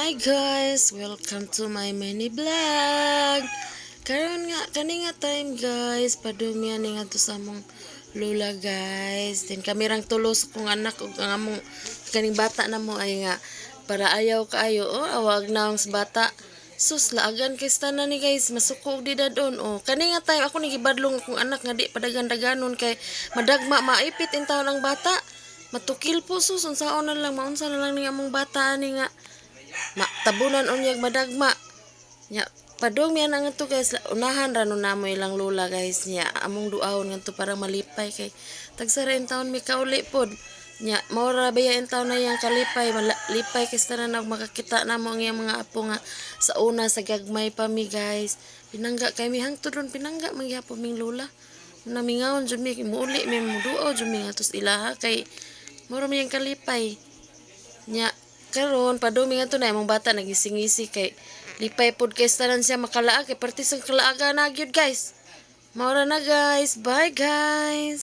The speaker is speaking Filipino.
Hi guys, welcome to my mini vlog. Karon nga kani nga time guys, padumian ni nga to sa among lula guys. Then kami rang tulos kong anak ug ang among kaning bata na mo ay nga para ayaw kaayo awag na ang bata. Sus laagan kay stana ni guys, masuko og di dadon. Kani nga time ako ni gibadlong akong anak nga di padagan-daganon kay madagma maipit in taon ang bata. Matukil po sus unsaon na lang maunsa na lang ni among bata ni nga tabunan unyag madagma nya padong miyan ang to guys unahan ra no namo ilang lola guys nya among duawon ngadto para malipay kay tagsara in taon mi kauli pod nya maura baya in taon na yang kalipay malipay kay sa na makakita namo ang iyang mga apo nga sa una sa gagmay pa mi guys pinangga kay mi hangtod ron pinangga magyapon ming lola namingawon jud mi muuli mi muduaw jud mi ngatos ilaha kay maura mi yang kalipay nya karon padumi nga to na imong bata nagising-isi kay lipay pod kay tanan siya makalaag kay parte sa kalaaga na gyud guys. Maura na guys. Bye guys.